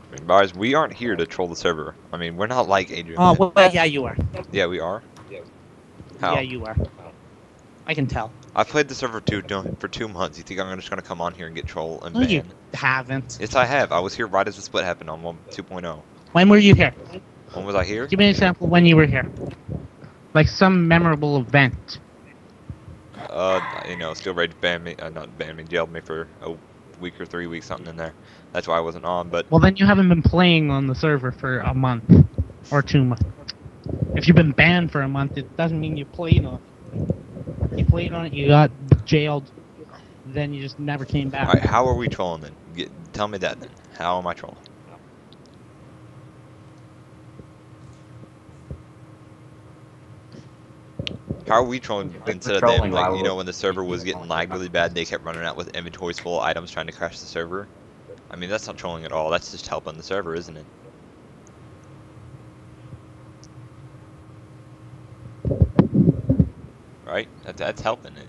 I mean, Byers, we aren't here to troll the server. I mean, we're not like Adrian. Oh, well, yeah, you are. Yeah, we are. How? Yeah, you are. I can tell. I've played the server for 2 months. You think I'm just gonna come on here and get troll and No, ban? you haven't. Yes, I have. I was here right as the split happened on 2.0. When were you here? When was I here? Give me an example when you were here. Like some memorable event. You know, Steel Rage banned me, not banned me, jailed me for a week or 3 weeks, something in there. That's why I wasn't on, but... Well, then you haven't been playing on the server for a month. Or 2 months. If you've been banned for a month, it doesn't mean you played on it. You played on it, you got jailed, then you just never came back. Alright, how are we trolling then? Tell me that then. How am I trolling? How are we trolling instead of them? Like, you know, when the server was getting lagged really bad, they kept running out with inventories full of items trying to crash the server. I mean, that's not trolling at all. That's just helping the server, isn't it? Right? That's helping it.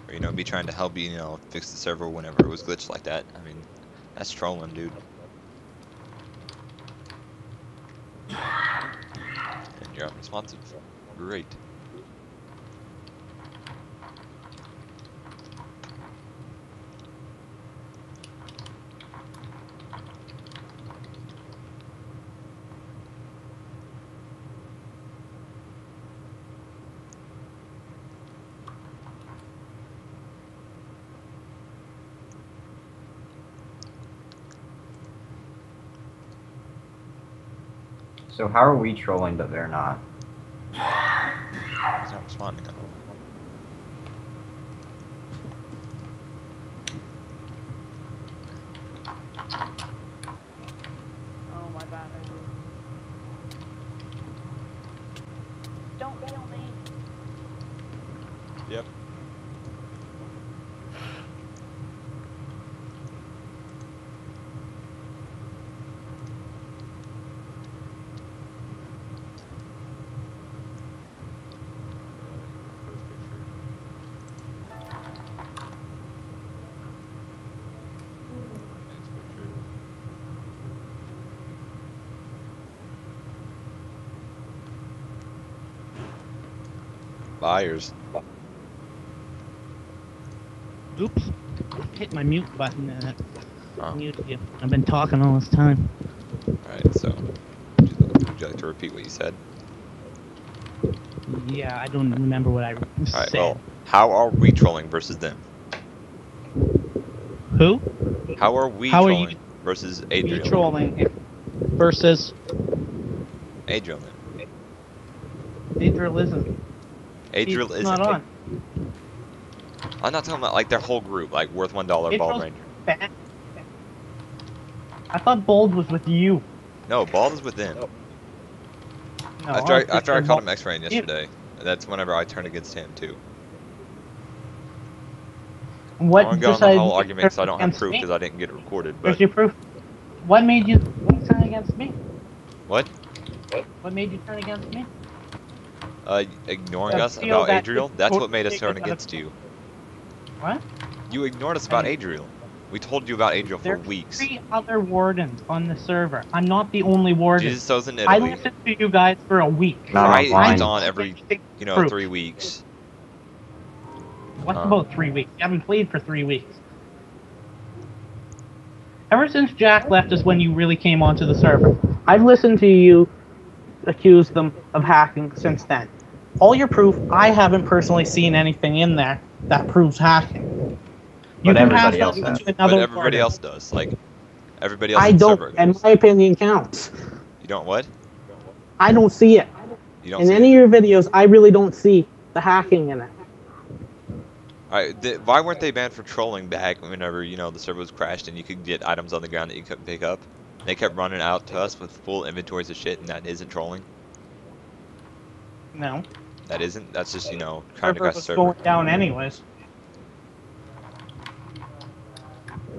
Or, you know, be trying to help you, you know, fix the server whenever it was glitched like that. I mean, that's trolling, dude. And you're unresponsive. Great. So how are we trolling but they're not? He's not responding at all. Oh my bad. Don't kill me. Yep. Byers. Oops. Hit my mute button and it Oh. muted you. I've been talking all this time. Alright, so would you like to repeat what you said? Yeah, I don't remember what I said. Alright, well, how are we trolling versus them? Who? How are we How are trolling you versus Me Adriel? trolling versus Adriel then. Adriel isn't. Adriel He's isn't. not on. I'm not talking about like their whole group, like worth $1 Ball Adriel's Ranger. bad. I thought Bold was with you. No, Bald is with them. No, After I caught Bold- him X-raying yesterday, that's whenever I turned against him too. What I won't go on the decided whole you argument because I don't have against proof me? because I didn't get it recorded. Where's But your proof? What made you turn against me? what? What made you turn against me? Ignoring The us deal about that Adriel? is That's what made us totally turn against you. What? You ignored us about Adriel. We told you about Adriel for There's weeks. 3 other wardens on the server. I'm not the only warden. Jesus was in I Italy. listened to you guys for a week. Not Right, online. it's on every, you know, Proof. 3 weeks. What's about 3 weeks? You haven't played for 3 weeks. Ever since Jack left is when you really came onto the server. I've listened to you accuse them of hacking since then. All your proof, I haven't personally seen anything in there that proves hacking. But can pass everybody that else to does. another But everybody warden. else does. Like, everybody else I in the don't, server and does. my opinion counts. You don't what? I don't see it. You don't In see any it? of your videos, I really don't see the hacking in it. Alright, why weren't they banned for trolling back whenever, you know, the server was crashed and you could get items on the ground that you couldn't pick up? They kept running out to us with full inventories of shit, and that isn't trolling? No. That isn't? That's just, you know, trying to Server crash the was server. going down anyways.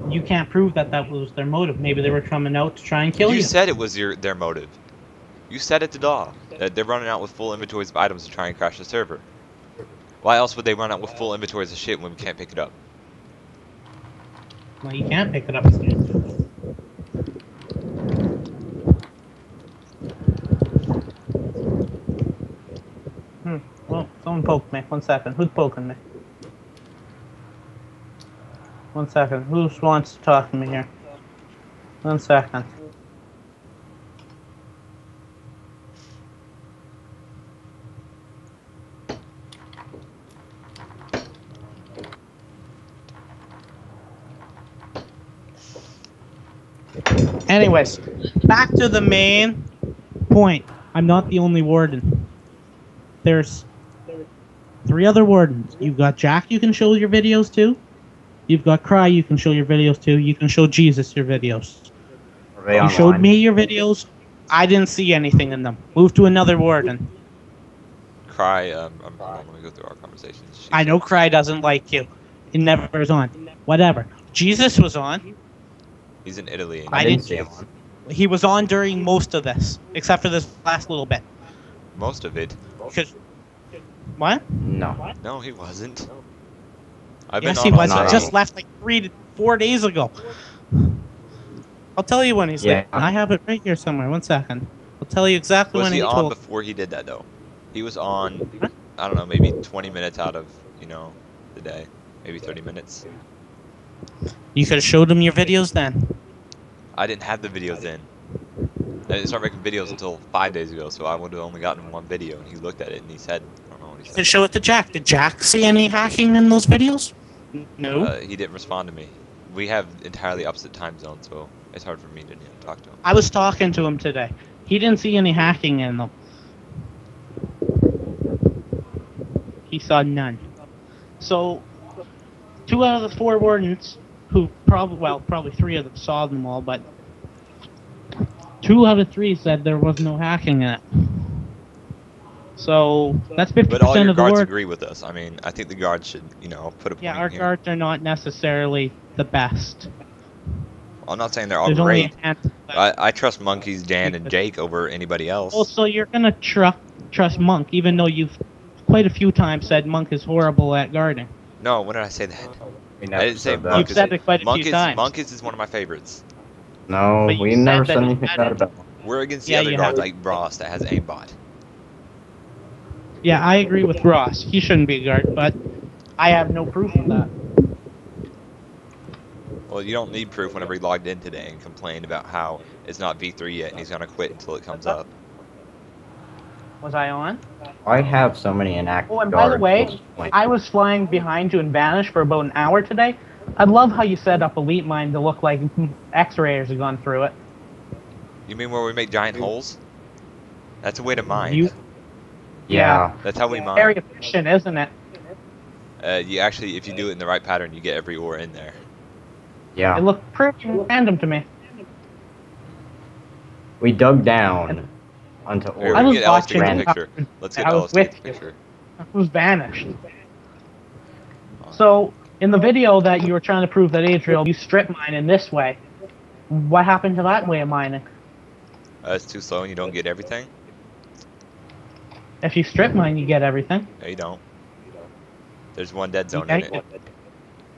You can't prove that that was their motive. Maybe they were coming out to try and kill you. You said it was their motive. You said it to Daw, that they're running out with full inventories of items to try and crash the server. Why else would they run out with full inventories of shit when we can't pick it up? Well, you can't pick it up again. Well, someone poked me. 1 second. Who's poking me? 1 second. Who wants to talk to me here? 1 second. Anyways, back to the main point. I'm not the only warden. There's 3 other wardens. You've got Jack you can show your videos to. You've got Cry you can show your videos to. You can show Jesus your videos. Are they You online? showed me your videos. I didn't see anything in them. Move to another warden. Cry. Let me go through our conversations. I know Cry doesn't like you. It never is on. Whatever. Jesus was on. He's in Italy. I didn't see him on. He was on during most of this, except for this last little bit. Most of it. Because what? No. No, he wasn't. Yes, he was. He all just day. left like 3 to 4 days ago. I'll tell you when he's Yeah. there. I have it right here somewhere. 1 second. I'll tell you exactly Was when he he on told. before he did that though? He was on. I don't know, maybe 20 minutes out of the day, maybe 30 minutes. You could have showed him your videos then. I didn't have the videos then. I didn't start making videos until 5 days ago, so I would have only gotten 1 video, and he looked at it and he said, I don't know what he You said. could show it to Jack. Did Jack see any hacking in those videos? No. He didn't respond to me. We have entirely opposite time zones, so it's hard for me to talk to him. I was talking to him today. He didn't see any hacking in them. He saw none. So, 2 out of the 4 wardens, who probably 3 of them saw them all, but 2 out of 3 said there was no hacking in it. So that's 50% But all your of the guards ward. agree with us. I mean, I think the guards should, put a Yeah, point our here. guards are not necessarily the best. I'm not saying they're all There's only great. a handful that- I trust Monkeys, Dan, and Jake over anybody else. Also, you're gonna trust Monk, even though you've quite a few times said Monk is horrible at guarding. No, when did I say that? We I never didn't say said that. Monk. You've said it quite a Monk few is, times. Monkeys is one of my favorites. No, But you we said never that said he anything had bad it. about him. We're against the Yeah, other you guards have. like Ross that has aimbot. Yeah, I agree with Ross. He shouldn't be a guard, but I have no proof of that. Well, you don't need proof whenever he logged in today and complained about how it's not V3 yet and he's gonna quit until it comes up. Was I on? I have so many inactive Oh, and by the guards, way, what's the point? I was flying behind you and vanished for about an hour today. I love how you set up Elite Mine to look like X-rayers have gone through it. You mean where we make giant holes? That's a way to mine. You- Yeah. That's how we mine. Very efficient, isn't it? You actually, if you do it in the right pattern, you get every ore in there. Yeah. It looked pretty random to me. We dug down onto Here, ore. I we was get Ellis to take a watching- picture. Let's get I was Ellis to take a with you. picture. It was vanished. So, in the video that you were trying to prove that Adriel, you strip mine in this way. What happened to that way of mining? It's too slow and you don't get everything? If you strip mine, you get everything. No, you don't. There's one dead zone Okay. in it.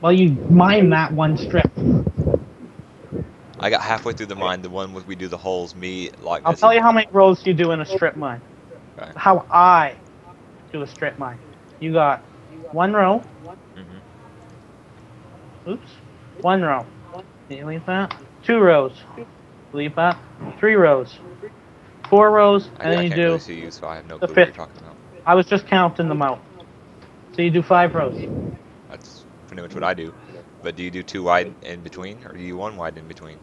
Well, you mine that one strip. I got halfway through the mine, the one where we do the holes, me, like I'll tell you how many rows you do in a strip mine. Okay. How I do a strip mine. You got 1 row. Oops. 1 row. You leave that. 2 rows. Leave that. 3 rows. 4 rows, I and then you can't really do. see you, so I have no the clue what you're fifth. talking about. I was just counting them out. So you do 5 rows. That's pretty much what I do. But do you do 2 wide in between, or do you 1 wide in between?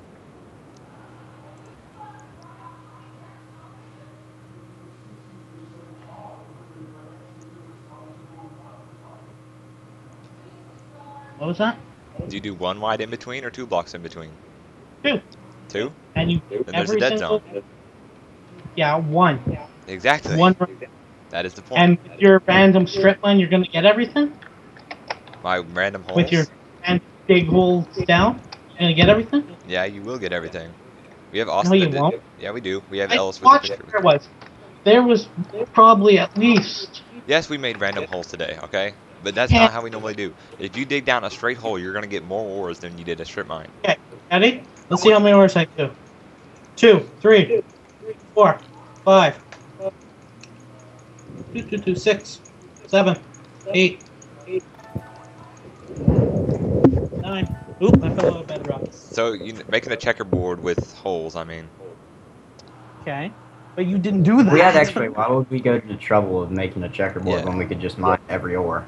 What was that? Do you do 1 wide in between, or 2 blocks in between? 2. 2? And you Then there's a every dead single. zone. Yeah, 1. Exactly. 1 row. That is the point. And with your random strip mine, you're gonna get everything. My random holes. With your and big holes down, you're gonna get everything. Yeah, you will get everything. We have Austin. No, you that did- won't. Yeah, we do. We have I Ellis with a watched picture. where it was. There was probably at least. Yes, we made random holes today. Okay. But that's not how we normally do. If you dig down a straight hole, you're gonna get more ores than you did a strip mine. Okay, ready? Let's see how many ores I can do. 2, 3, 4, 5, 2, 6, 7, 8, 9. Oop, I fell out of bedrock. So you making a checkerboard with holes. I mean, Okay, but you didn't do that. If we had X-ray, why would we go to the trouble of making a checkerboard Yeah. when we could just mine every ore?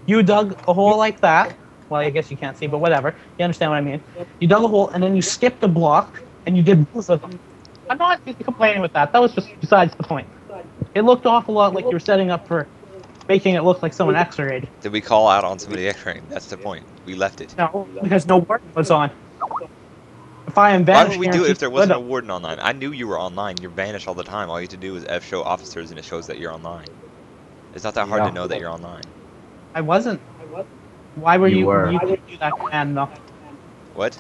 You dug a hole like that. Well, I guess you can't see, but whatever. You understand what I mean. You dug a hole, and then you skipped a block, and you did both of them. I'm not complaining with that. That was just besides the point. It looked awful lot like you were setting up for making it look like someone X-rayed. did we call out on somebody X-raying? That's the point. We left it. No, because no warden was on. If I am Why banished, would we do it if there wasn't a warden online? I knew you were online. You're banished all the time. All you have to do is F show officers, and it shows that you're online. It's not that hard to know that you're online. I wasn't. Why were You you? were. You didn't do that command though. What?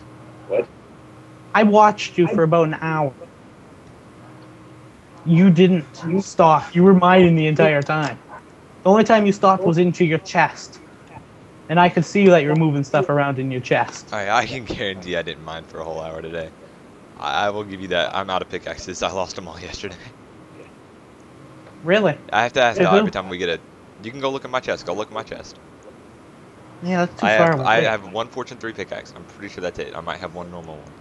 I watched you for about an hour. You didn't stop. You were mining the entire time. The only time you stopped was into your chest. And I could see that you were moving stuff around in your chest. I can guarantee I didn't mine for a whole hour today. I will give you that. I'm out of pickaxes. I lost them all yesterday. Really? I have to ask To Al who? every time we get a. You can go look at my chest. Go look at my chest. Yeah, that's too far away. I have one Fortune 3 pickaxe. I'm pretty sure that's it. I might have one normal one.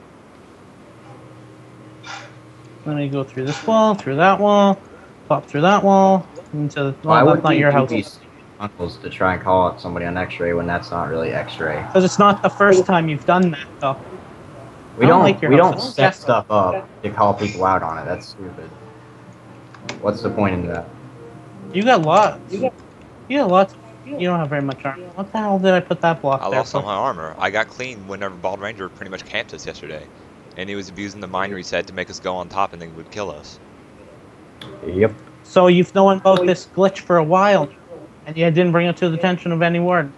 Let me go through this wall, through that wall, pop through that wall, into Why well, would that's not we your do house. these uncles to try and call out somebody on X-ray when that's not really X-ray? Because it's not the first time you've done that, though. We I don't don't. like your We house. don't It's set just- stuff up to call people out on it. That's stupid. What's the point in that? You got lots. You got lots. You don't have very much armor. What the hell did I put that block I there lost all for? my armor. I got clean whenever Bald Ranger pretty much camped us yesterday. And he was abusing the mine reset to make us go on top and then he would kill us. Yep. So you've known about this glitch for a while, and you didn't bring it to the attention of any warden.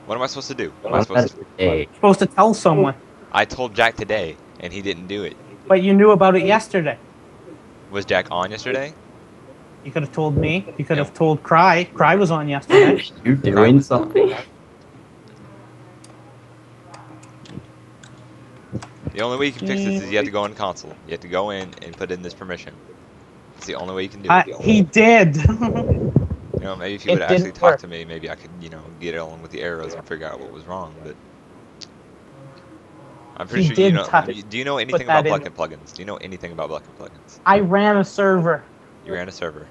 What am I supposed to do? What am I supposed to? Hey, You're supposed to tell someone, I told Jack today, and he didn't do it. but you knew about it yesterday. Was Jack on yesterday? You could have told me. You could have told Cry. Cry was on yesterday. you doing something? The only way you can fix this is you have to go in console. You have to go in and put in this permission. It's the only way you can do it. He did. You know, maybe if you It would actually didn't talk work. to me, maybe I could, you know, get on with the arrows and figure out what was wrong. But I'm pretty He sure you did know. type- Do you know anything that about in. plugins? Do you know anything about plugins? I ran a server. You ran a server.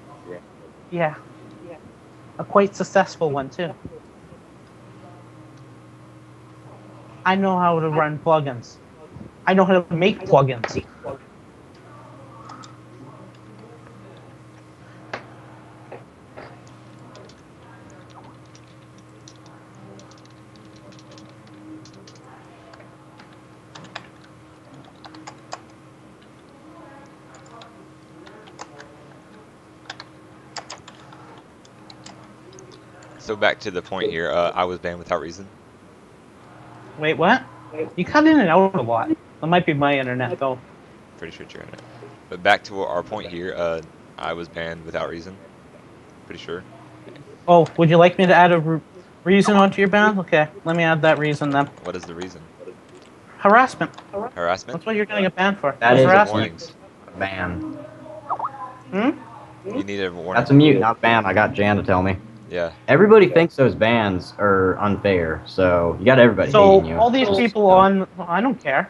Yeah. A quite successful one, too. I know how to run plugins. I know how to make plugins. So back to the point here. I was banned without reason. Wait, what? You cut in and out a lot. That might be my internet, though. Pretty sure you're in it. But back to our point here. I was banned without reason. Pretty sure. Oh, would you like me to add a reason onto your ban? Okay, let me add that reason then. What is the reason? Harassment. Harassment? That's what you're gonna get banned for. That It's is a harassment. warnings. Ban. Hmm? You need a warning. That's a mute, not ban. I got Jan to tell me. Yeah. Everybody thinks those bans are unfair, so you got everybody So hating you. all these people on, I don't care.